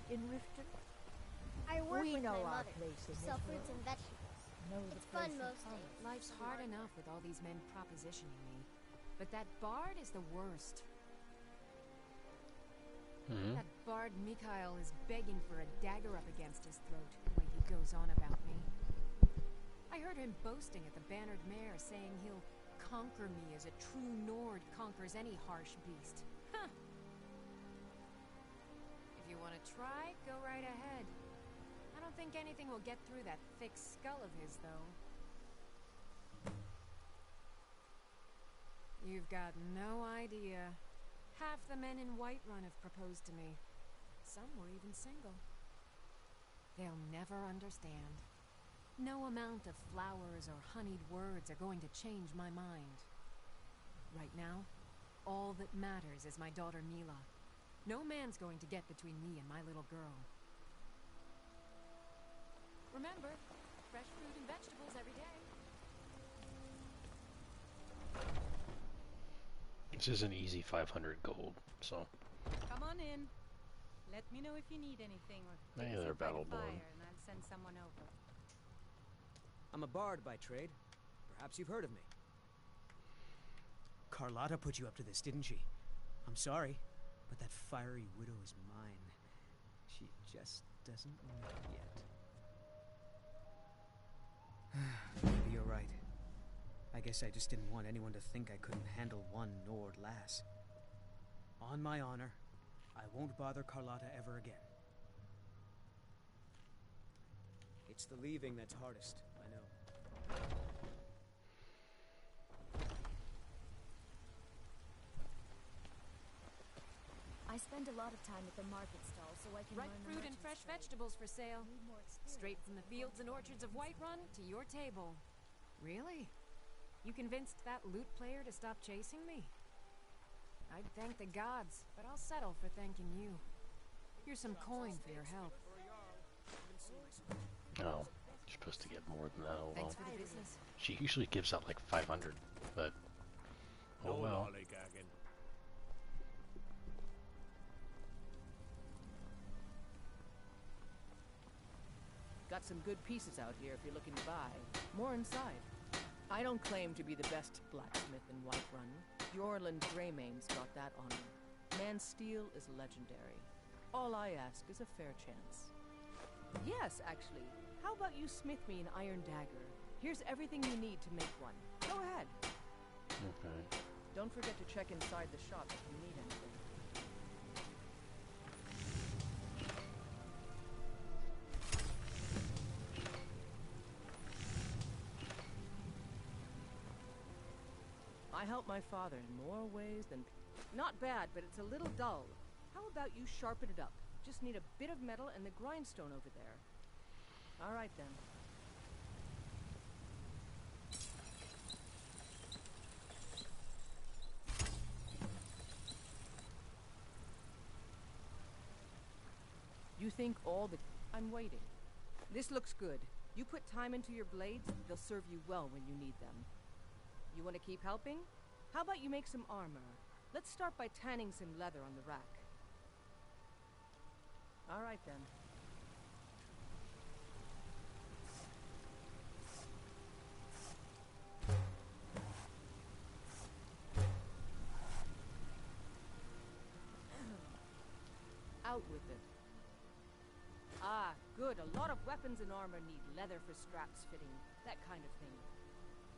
in Riften? I work We with know my our mother. place in Sell this fruits world. and vegetables. Know the It's fun place you most follow. days. Life's hard enough with all these men propositioning me. But that bard is the worst. That bard Mikhail is begging for a dagger up against his throat, the way he goes on about me. I heard him boasting at the Bannered Mare, saying he'll conquer me as a true Nord conquers any harsh beast. Huh. If you want to try, go right ahead. I don't think anything will get through that thick skull of his, though. You've got no idea. Half the men in Whiterun have proposed to me. Some were even single. They'll never understand. No amount of flowers or honeyed words are going to change my mind. Right now, all that matters is my daughter Mila. No man's going to get between me and my little girl. Remember, fresh fruit and vegetables every day. This is an easy 500 gold, so. Come on in. Let me know if you need anything, or Hey take there, us by the Battleborn. fire, and I'll send someone over. I'm a bard by trade. Perhaps you've heard of me. Carlotta put you up to this, didn't she? I'm sorry, but that fiery widow is mine. She just doesn't know it yet. Maybe you're right. I guess I just didn't want anyone to think I couldn't handle one Nord lass. On my honor, I won't bother Carlotta ever again. It's the leaving that's hardest, I know. I spend a lot of time at the market stall so I can Ripe learn the fruit and merchant's fresh trade. vegetables for sale. Need more experience Straight from the fields and orchards of Whiterun to your table. Really? You convinced that lute player to stop chasing me? I'd thank the gods, but I'll settle for thanking you. Here's some coin for your help. Oh, you're supposed to get more than that. Oh well. Thanks for the business. She usually gives out like 500, but oh well. Got some good pieces out here if you're looking to buy. More inside. I don't claim to be the best blacksmith in Whiterun. Jorland Greymane's got that honor. Man's steel is legendary. All I ask is a fair chance. Yes, actually. How about you smith me an iron dagger? Here's everything you need to make one. Go ahead. Okay. Don't forget to check inside the shop if you need anything. I help my father in more ways than... Not bad, but it's a little dull. How about you sharpen it up? Just need a bit of metal and the grindstone over there. All right, then. You think all the... I'm waiting. This looks good. You put time into your blades, they'll serve you well when you need them. You want to keep helping? How about you make some armor? Let's start by tanning some leather on the rack. All right, then. Out with it. Ah, good. A lot of weapons and armor need leather for straps fitting, that kind of thing.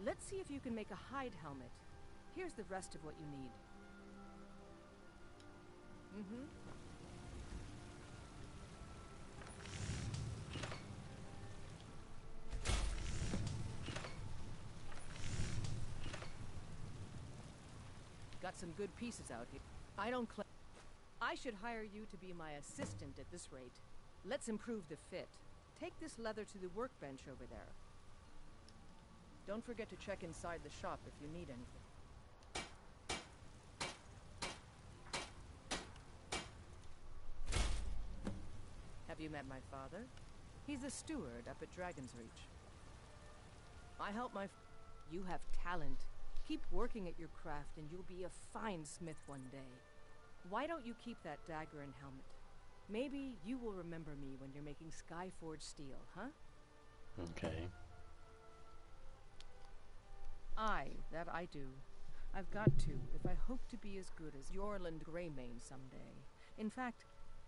Let's see if you can make a hide helmet. Here's the rest of what you need. Got some good pieces out here. I don't claim... I should hire you to be my assistant at this rate. Let's improve the fit. Take this leather to the workbench over there. Don't forget to check inside the shop if you need anything. Have you met my father? He's a steward up at Dragon's Reach. I help my... You have talent. Keep working at your craft and you'll be a fine smith one day. Why don't you keep that dagger and helmet? Maybe you will remember me when you're making Skyforge steel, huh? Okay. That I do. I've got to, if I hope to be as good as Yorland Greymane someday. In fact,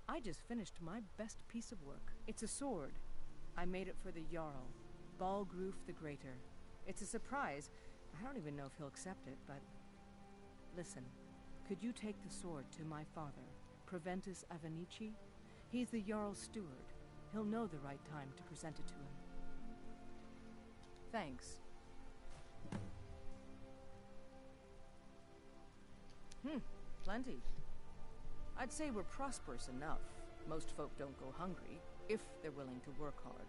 I just finished my best piece of work. It's a sword. I made it for the Jarl, Balgroof the Greater. It's a surprise. I don't even know if he'll accept it, but... Listen, could you take the sword to my father, Proventus Avenici? He's the Jarl's steward. He'll know the right time to present it to him. Thanks. Plenty. I'd say we're prosperous enough. Most folk don't go hungry, if they're willing to work hard.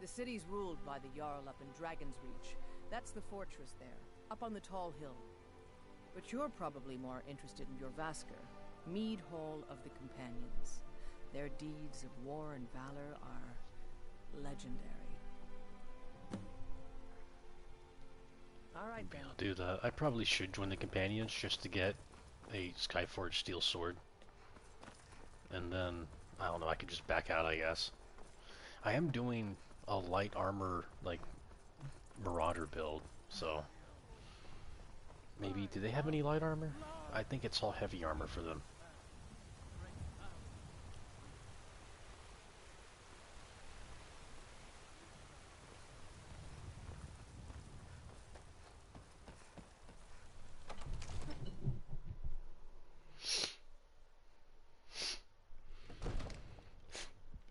The city's ruled by the Jarl up in Dragon's Reach. That's the fortress there, up on the tall hill. But you're probably more interested in your Vasker, Mead Hall of the Companions. Their deeds of war and valor are legendary. Alright then. I'll do that. I probably should join the Companions just to get a Skyforged steel sword. And then, I don't know, I could just back out, I guess. I am doing a light armor, like, Marauder build, so... Maybe, do they have any light armor? I think it's all heavy armor for them.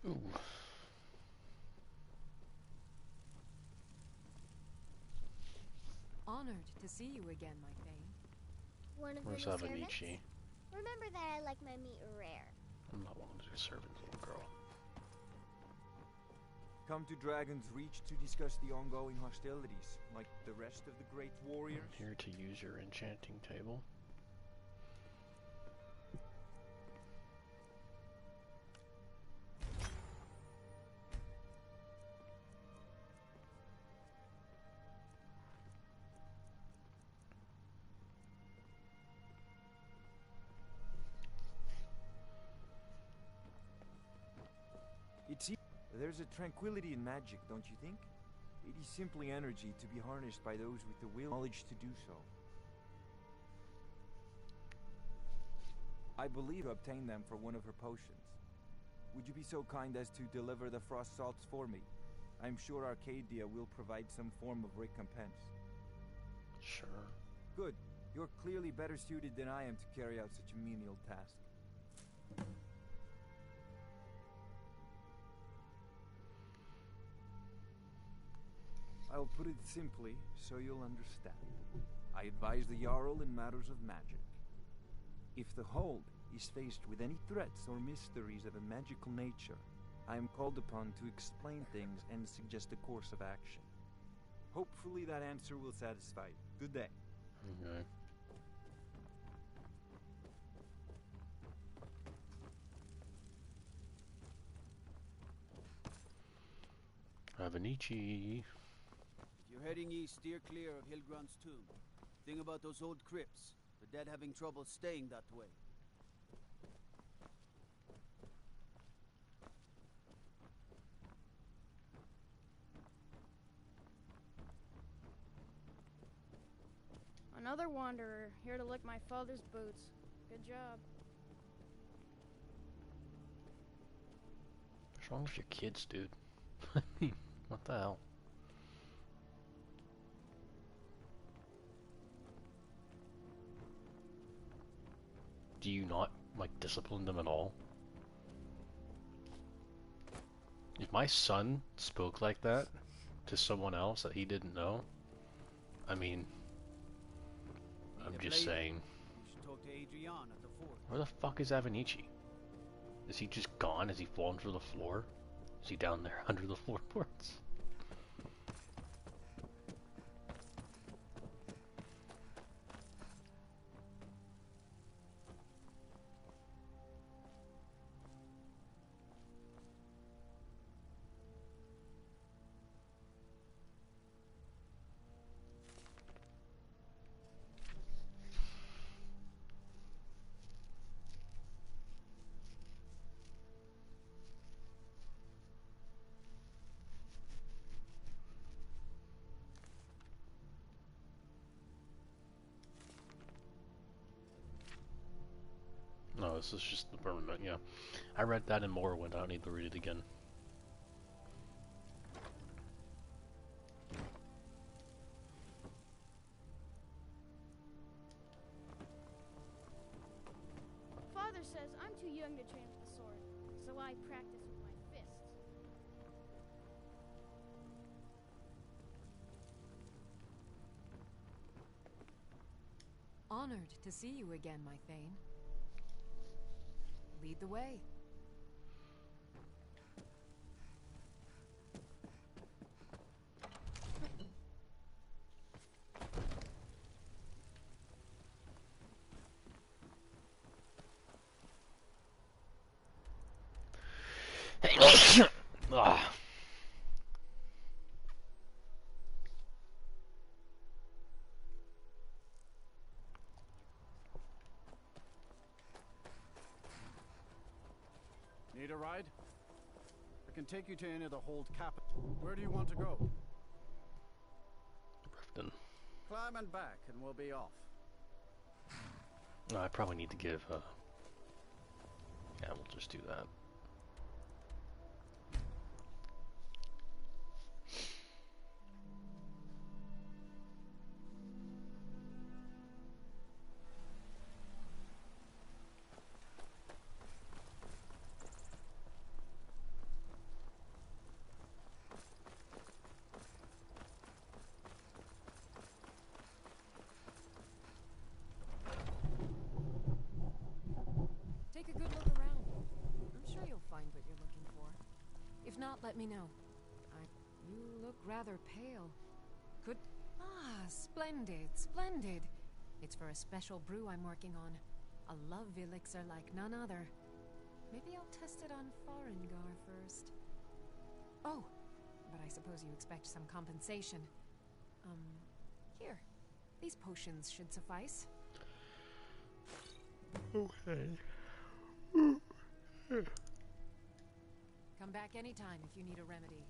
Ooh. Honored to see you again, my Thane. One of Where's the servants? Avenici? Remember that I like my meat rare. I'm not one of the servants, little girl. Come to Dragon's Reach to discuss the ongoing hostilities, like the rest of the great warriors. I'm here to use your enchanting table. There's a tranquility in magic, don't you think? It is simply energy to be harnessed by those with the will and knowledge to do so. I believe you obtained them for one of her potions. Would you be so kind as to deliver the frost salts for me? I'm sure Arcadia will provide some form of recompense. Sure. Good. You're clearly better suited than I am to carry out such a menial task. I'll put it simply, so you'll understand. I advise the Jarl in matters of magic. If the Hold is faced with any threats or mysteries of a magical nature, I am called upon to explain things and suggest a course of action. Hopefully that answer will satisfy you. Good day. Okay. Avenici. If you're heading east, steer clear of Hilgrand's tomb. Thing about those old crypts, the dead having trouble staying that way. Another wanderer, here to lick my father's boots. Good job. What's wrong with your kids, dude? I mean, what the hell? Do you not, like, discipline them at all? If my son spoke like that to someone else that he didn't know, I mean, I'm just saying. You should talk to Adrian at the fort. Where the fuck is Avenici? Is he just gone? Has he fallen through the floor? Is he down there under the floorboards? no, this is just the permanent, yeah. I read that in Morrowind, I don't need to read it again. Father says I'm too young to train with the sword, so I practice with my fists. Honored to see you again, my Thane. Lead the way. Ah. Need a ride? I can take you to any of the hold capital. Where do you want to go? Riften. Climb and back, and we'll be off. No, I probably need to give, yeah, we'll just do that. Take a good look around. I'm sure you'll find what you're looking for. If not, let me know. You look rather pale. Could... Ah, splendid, splendid. It's for a special brew I'm working on. A love elixir like none other. Maybe I'll test it on Farengar first. Oh, but I suppose you expect some compensation. Here. These potions should suffice. Okay. Come back anytime if you need a remedy.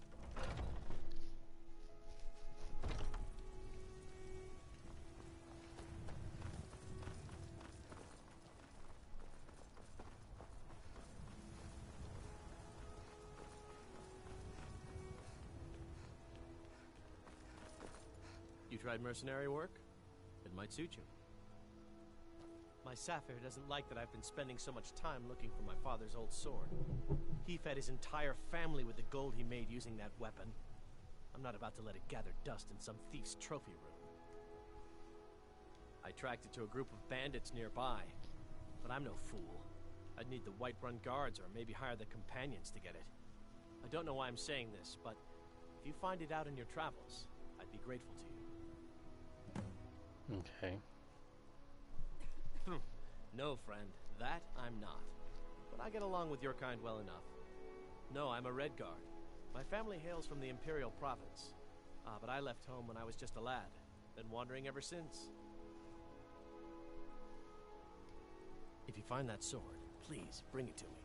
You tried mercenary work? It might suit you. My Sapphire doesn't like that I've been spending so much time looking for my father's old sword. He fed his entire family with the gold he made using that weapon. I'm not about to let it gather dust in some thief's trophy room. I tracked it to a group of bandits nearby, but I'm no fool. I'd need the Whiterun guards or maybe hire the companions to get it. I don't know why I'm saying this, but if you find it out in your travels, I'd be grateful to you. Okay. No, friend, that I'm not. But I get along with your kind well enough. No, I'm a Red Guard. My family hails from the Imperial Province. But I left home when I was just a lad. Been wandering ever since. If you find that sword, please bring it to me.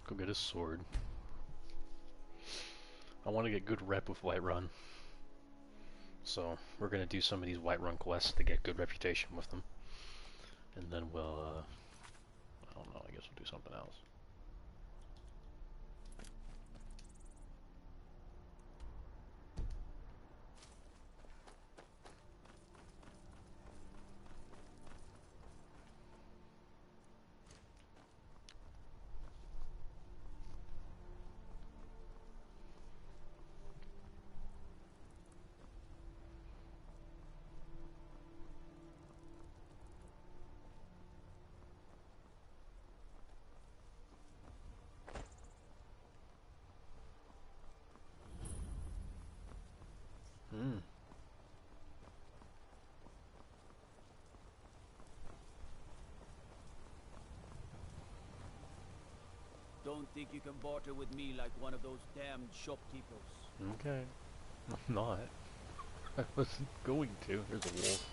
Go get a sword. I want to get good rep with Whiterun. So, we're going to do some of these Whiterun quests to get good reputation with them. And then we'll, I don't know, I guess we'll do something else. Don't think you can barter with me like one of those damned shopkeepers. Okay. I'm not. I wasn't going to. There's a wolf.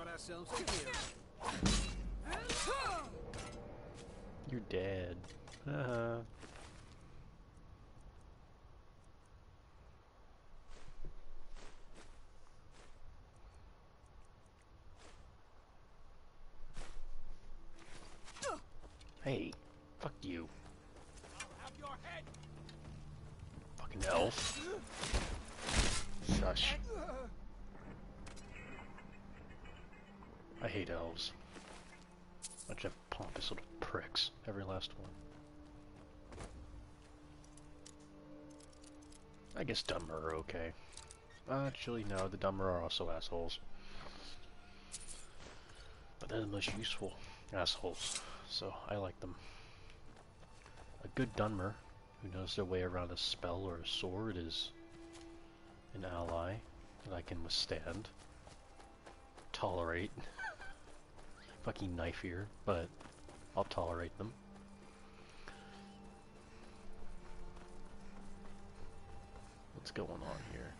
got ourselves a hero. You're dead. Uh-huh. Hey, fuck you. I'll have your head. Fucking elf. Shush. I hate elves. Bunch of pompous little pricks. Every last one. I guess dumber are okay. Actually, no, the dumber are also assholes. But they're the most useful assholes, so I like them. A good Dunmer who knows their way around a spell or a sword is an ally that I can withstand, tolerate. Fucking knife here, but I'll tolerate them. What's going on here?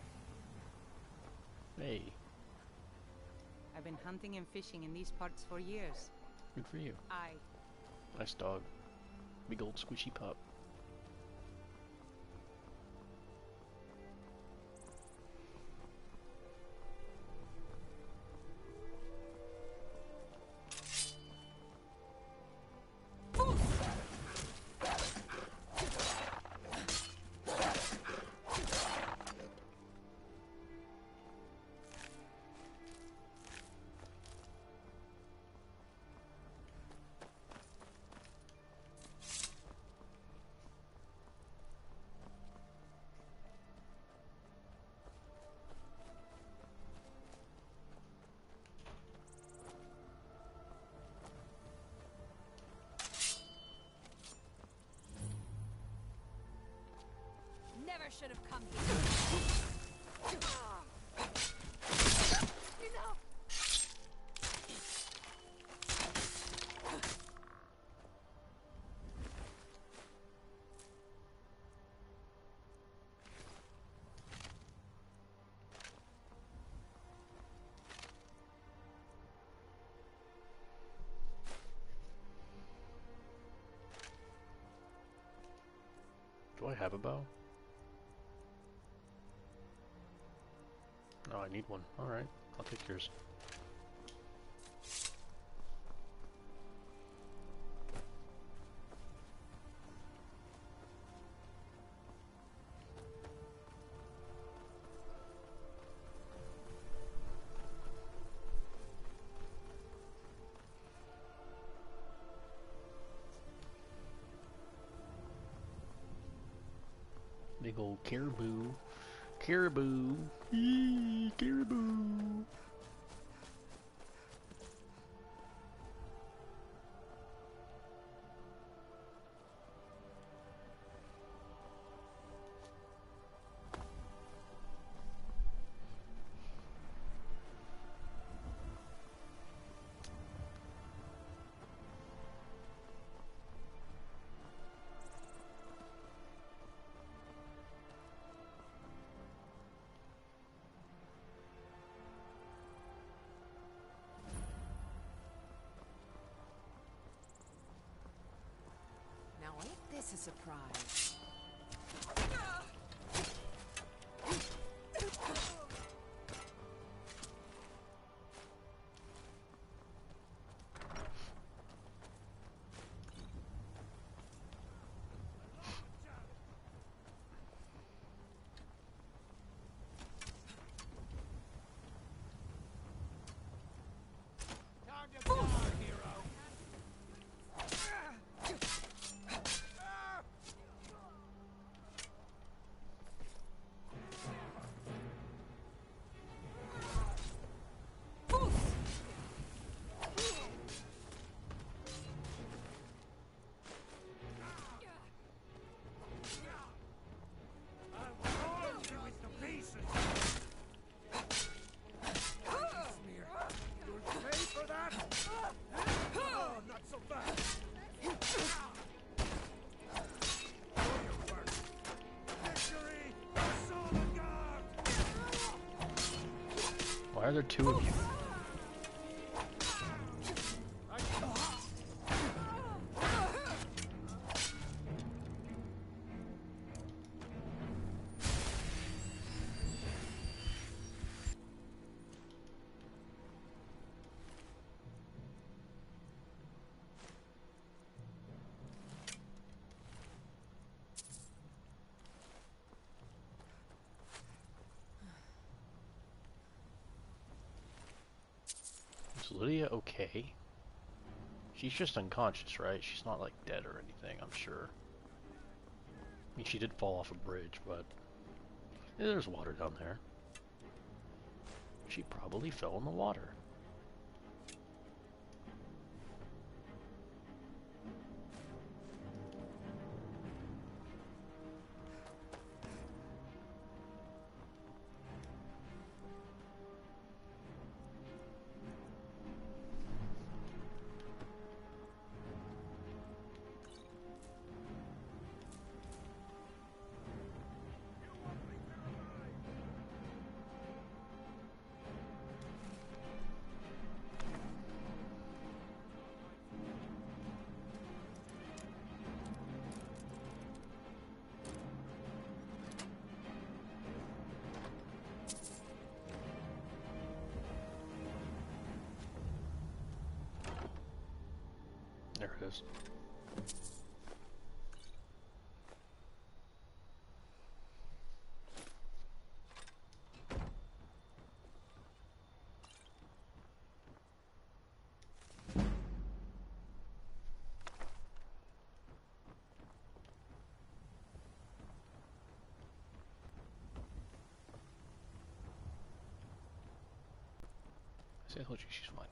Hey. I've been hunting and fishing in these parts for years. Good for you. Nice dog. Big old squishy pup. Never should have come here. Enough! Do I have a bow? No, I need one. Alright, I'll take yours. Big old caribou. Caribou. Eee, caribou. Now ain't this a surprise? Why are there two of you? Is Lydia okay? She's just unconscious, right? She's not, like, dead or anything, I'm sure. I mean, she did fall off a bridge, but... yeah, there's water down there. She probably fell in the water. There it is. See, I told you she's fine.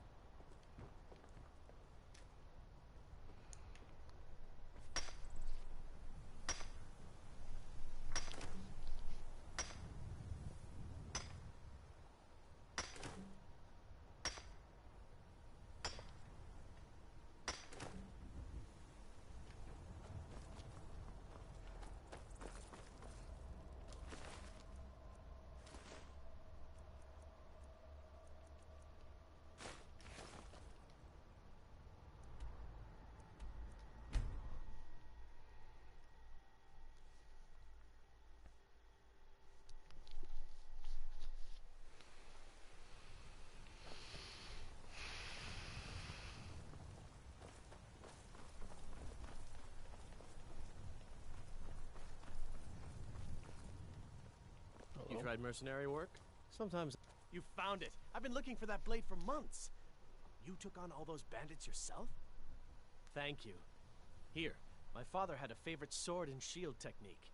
You tried mercenary work? Sometimes... You found it! I've been looking for that blade for months! You took on all those bandits yourself? Thank you. Here, my father had a favorite sword and shield technique.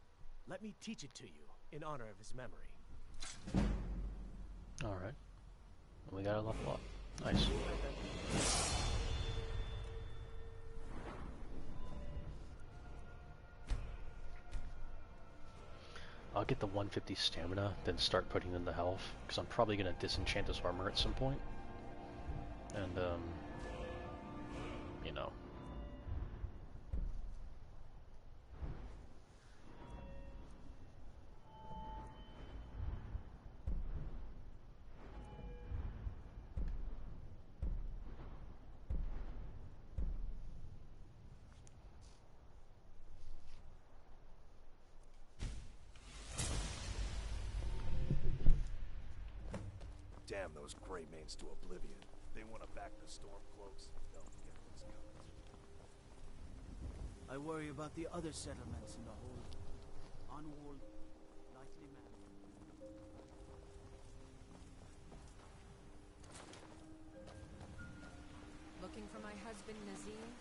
Let me teach it to you, in honor of his memory. Alright. We got a level up. Nice. I'll get the 150 stamina, then start putting in the health, because I'm probably going to disenchant this armor at some point. And, you know. Damn those gray mains to oblivion. They want to back the Stormcloaks. They'll get what's coming. I worry about the other settlements in the hold. Unwalled, lightly manned. Looking for my husband, Nazim?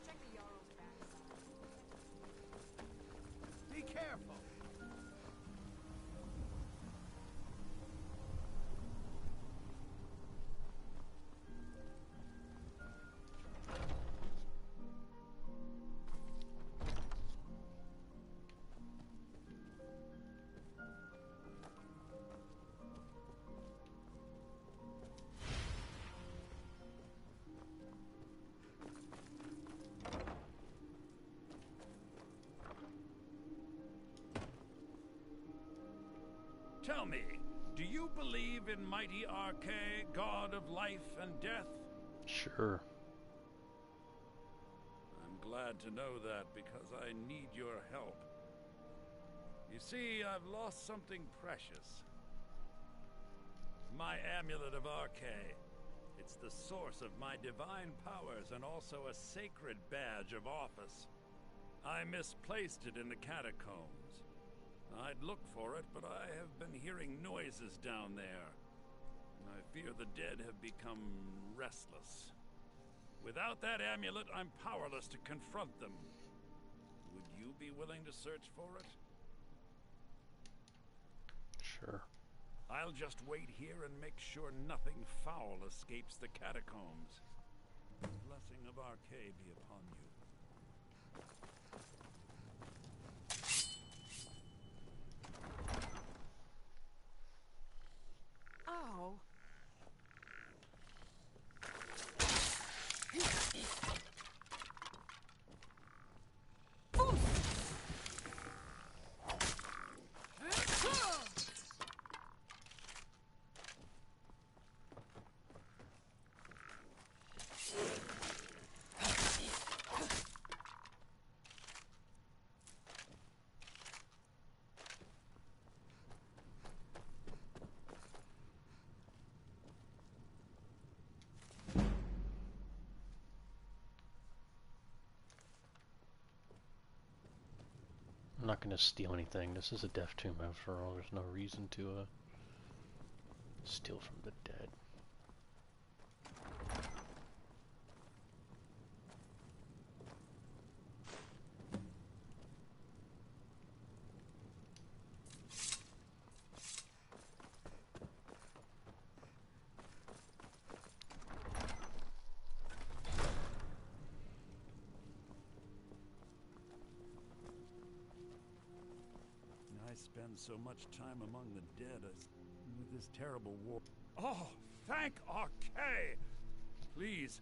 Check the Jarl's backside. Be careful! Tell me, do you believe in mighty Arche, god of life and death? Sure. I'm glad to know that because I need your help. You see, I've lost something precious. My amulet of Arche. It's the source of my divine powers and also a sacred badge of office. I misplaced it in the catacombs. I'd look for it, but I have been hearing noises down there. I fear the dead have become restless. Without that amulet, I'm powerless to confront them. Would you be willing to search for it? Sure. I'll just wait here and make sure nothing foul escapes the catacombs. The blessing of Arcade be upon you. Oh. I'm not gonna steal anything. This is a death tomb after all. There's no reason to steal from the dead. I spend so much time among the dead with this terrible war. Oh, thank Arcade! Please,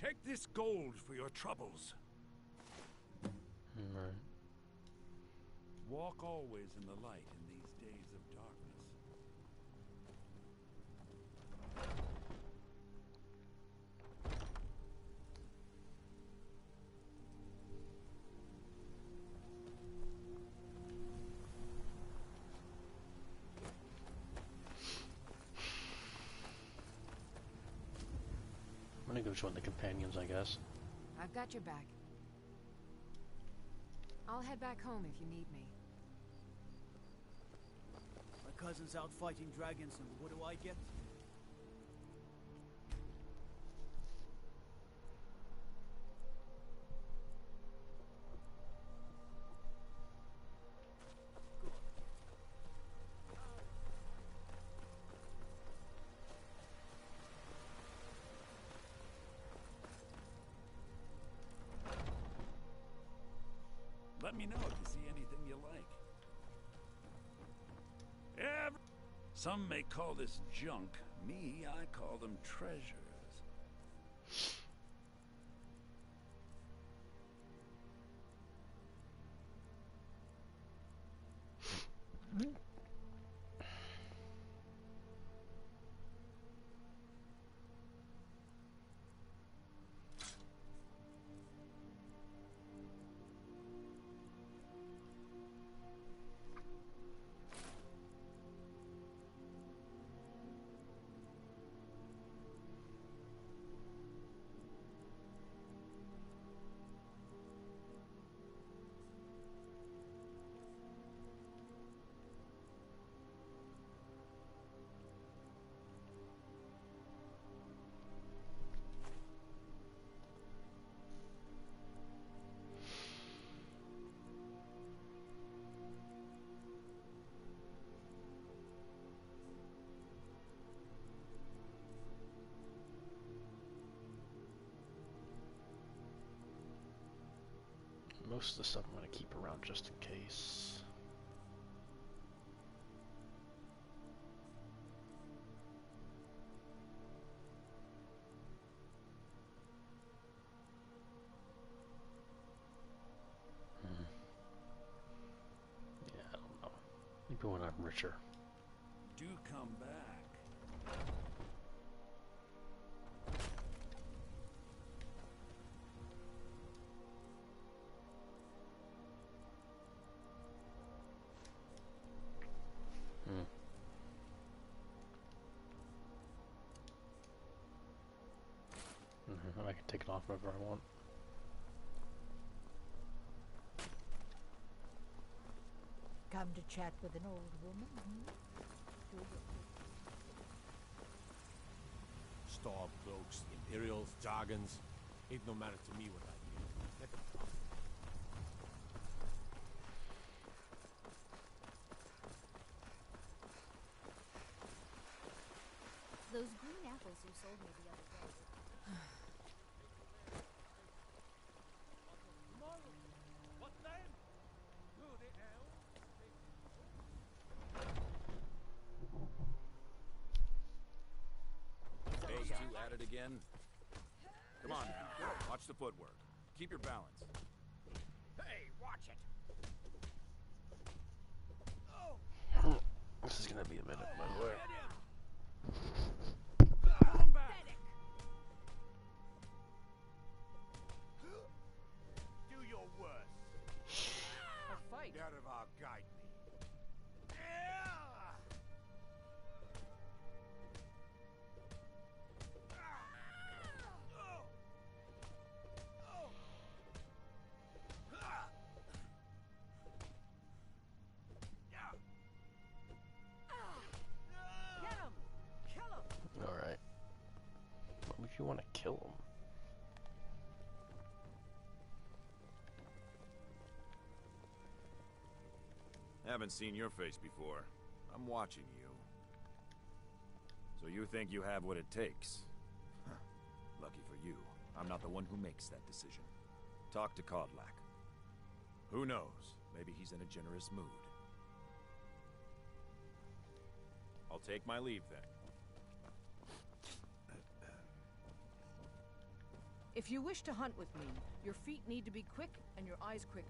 take this gold for your troubles. Right. Walk always in the light in these days of darkness. I'm gonna go join the companions, I guess. I've got your back. I'll head back home if you need me. My cousin's out fighting dragons, and what do I get? Let me know if you see anything you like. Some may call this junk. Me, I call them treasures. Most of the stuff I'm going to keep around just in case. Yeah, I don't know. Maybe when I'm richer. Do come back. I can take it off whenever I want. Come to chat with an old woman? Stormcloaks, Imperials, Jargons. It no matter to me what I hear. Let them talk. Those green apples you sold me the other day. What then? Who the hell? Those two at it again? Come on, watch the footwork. Keep your balance. Hey, watch it! This is gonna be a minute, by the way. Do your worst. A fight. Get out of our guide me. Get him! Kill him! Alright. Why would you want to kill him? Haven't seen your face before. I'm watching you. So you think you have what it takes? Huh. Lucky for you, I'm not the one who makes that decision. Talk to Kodlak. Who knows? Maybe he's in a generous mood. I'll take my leave then. If you wish to hunt with me, your feet need to be quick and your eyes quicker.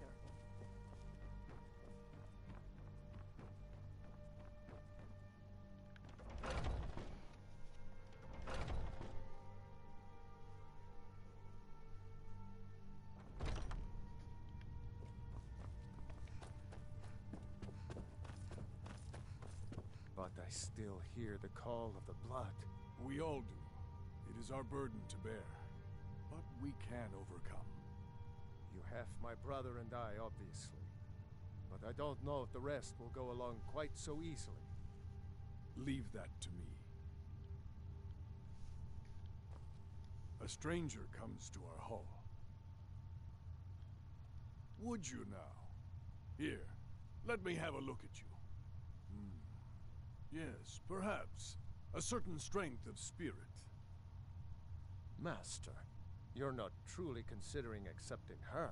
But I still hear the call of the blood. We all do. It is our burden to bear. But we can overcome. You have my brother and I, obviously. But I don't know if the rest will go along quite so easily. Leave that to me. A stranger comes to our hall. Would you now? Here, let me have a look at you. Yes, perhaps. A certain strength of spirit. Master, you're not truly considering accepting her.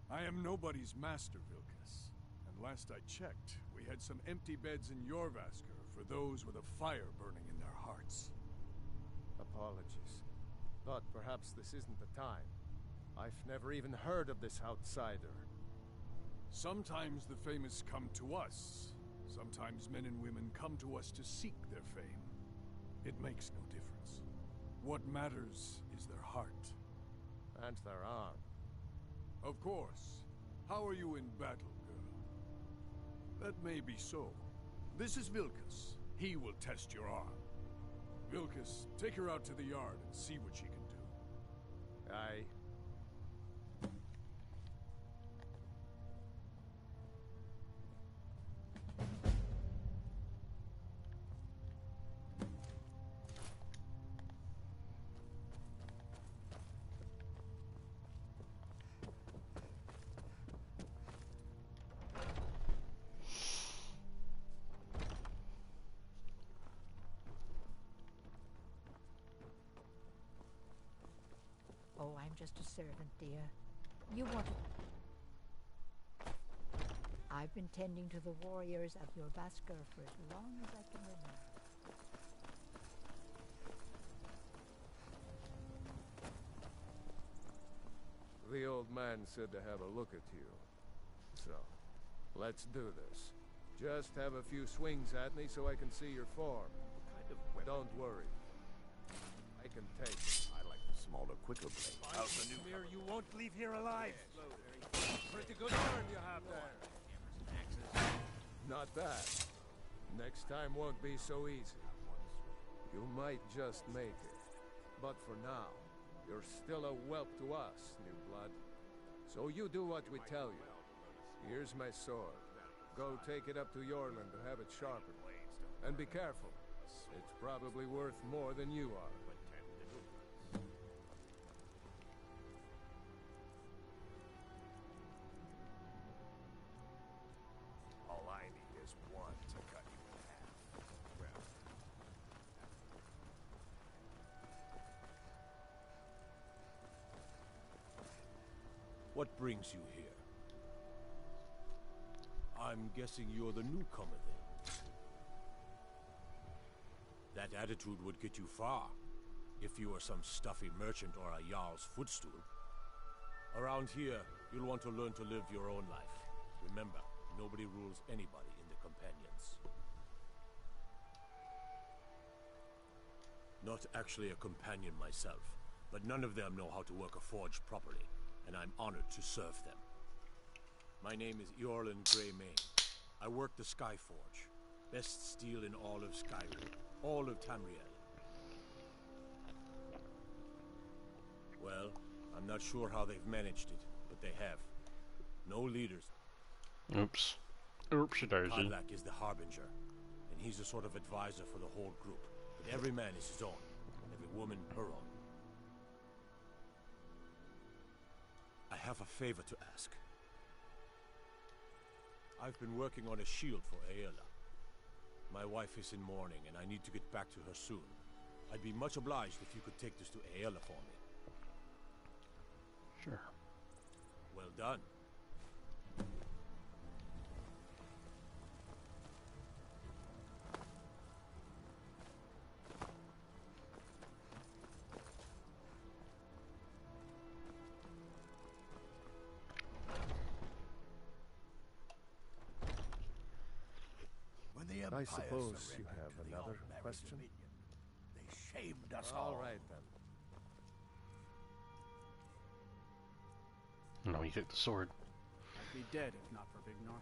I am nobody's master, Vilkas. And last I checked, we had some empty beds in Jorvaskr for those with a fire burning in their hearts. Apologies. But perhaps this isn't the time. I've never even heard of this outsider. Sometimes the famous come to us. Sometimes men and women come to us to seek their fame. It makes no difference. What matters is their heart. And their arm. Of course. How are you in battle, girl? That may be so. This is Vilkas. He will test your arm. Vilkas, take her out to the yard and see what she can do. Aye. Oh, I'm just a servant, dear. You wanted... I've been tending to the warriors of your Vaskar for as long as I can remember. The old man said to have a look at you. So, let's do this. Just have a few swings at me so I can see your form. Don't worry. I can take it. I like the smaller, quicker blade. How's the new Smear, you won't leave here alive. Pretty good turn you have there. Not bad. Next time won't be so easy. You might just make it. But for now, you're still a whelp to us, new blood. So you do what we tell you. Here's my sword. Go take it up to Yorland to have it sharpened. And be careful. It's probably worth more than you are. What brings you here? I'm guessing you're the newcomer then. That attitude would get you far, if you were some stuffy merchant or a Jarl's footstool. Around here, you'll want to learn to live your own life. Remember, nobody rules anybody in the Companions. Not actually a companion myself, but none of them know how to work a forge properly, and I'm honored to serve them. My name is Eorlin Greymane. I work the Skyforge. Best steel in all of Skyrim, all of Tamriel. Well, I'm not sure how they've managed it, but they have. No leaders. Oops. Oopsie-daisy. Padlak is the Harbinger, and he's a sort of advisor for the whole group. But every man is his own, every woman her own. I have a favor to ask. I've been working on a shield for Aela. My wife is in mourning, and I need to get back to her soon. I'd be much obliged if you could take this to Aela for me. Sure. Well done. I suppose you have another question? They shamed us all. All right, then. No, you took the sword. I'd be dead if not for Vignor.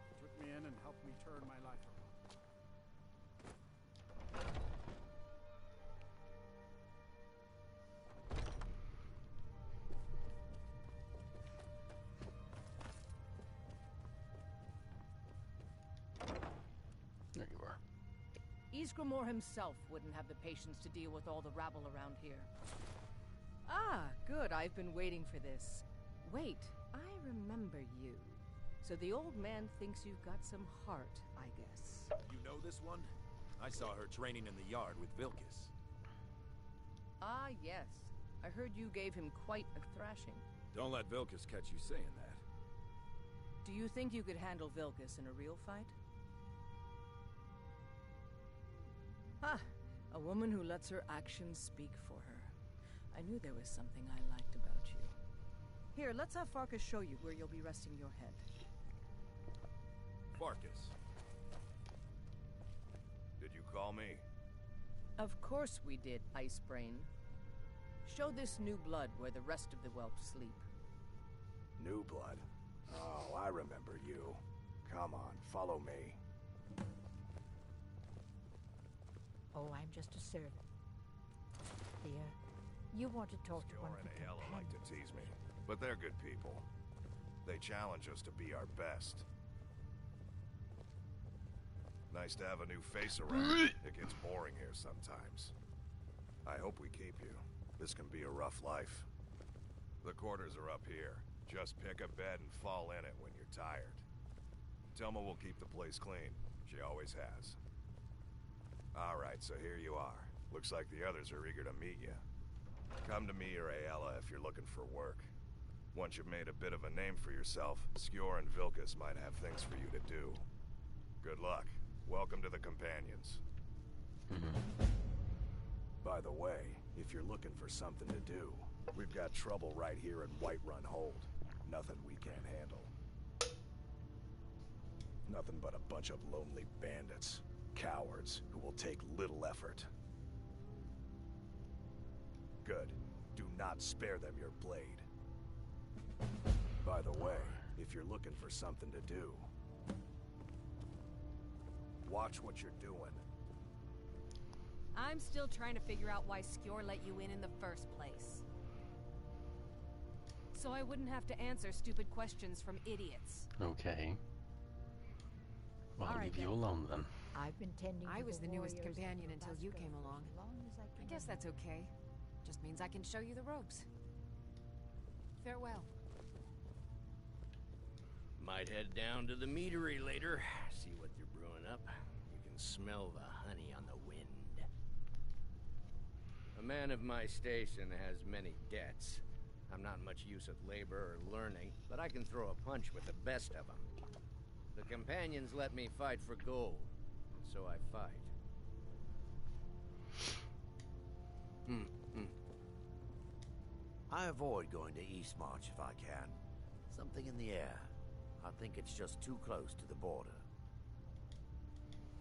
He took me in and helped me turn my life around. There you are. Ysgramor himself wouldn't have the patience to deal with all the rabble around here. Ah, good. I've been waiting for this. Wait, I remember you. So the old man thinks you've got some heart, I guess. You know this one? I saw her training in the yard with Vilkas. Ah, yes. I heard you gave him quite a thrashing. Don't let Vilkas catch you saying that. Do you think you could handle Vilkas in a real fight? Ah, a woman who lets her actions speak for her. I knew there was something I liked about you. Here, let's have Farkas show you where you'll be resting your head. Farkas. Did you call me? Of course we did, Icebrain. Show this new blood where the rest of the whelps sleep. New blood? Oh, I remember you. Come on, follow me. Oh, I'm just a servant. Here, you want to talk to one of the Aela like to companions. tease me, but they're good people. They challenge us to be our best. Nice to have a new face around. It gets boring here sometimes. I hope we keep you. This can be a rough life. The quarters are up here. Just pick a bed and fall in it when you're tired. Telma will keep the place clean. She always has. Alright, so here you are. Looks like the others are eager to meet you. Come to me or Aela if you're looking for work. Once you've made a bit of a name for yourself, Skjor and Vilkas might have things for you to do. Good luck. Welcome to the Companions. By the way, if you're looking for something to do, we've got trouble right here in Whiterun Hold. Nothing we can't handle. Nothing but a bunch of lonely bandits. Cowards who will take little effort. Good. Do not spare them your blade. By the way, if you're looking for something to do, watch what you're doing. I'm still trying to figure out why Skjor let you in the first place. So I wouldn't have to answer stupid questions from idiots. Okay. Well, I'll leave you alone then. I've been tending I to was the newest warriors companion of until you Vasco came for along. as long as I I can guess that's remember. okay. Just means I can show you the ropes. Farewell. Might head down to the meadery later, see what they're brewing up. You can smell the honey on the wind. A man of my station has many debts. I'm not much use at labor or learning, but I can throw a punch with the best of them. The companions let me fight for gold, and so I fight. I avoid going to Eastmarch if I can. Something in the air. I think it's just too close to the border.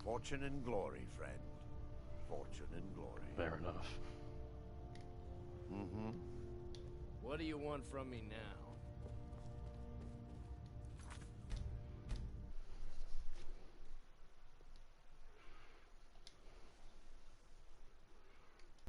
Fortune and glory, friend. Fortune and glory. Fair enough. What do you want from me now?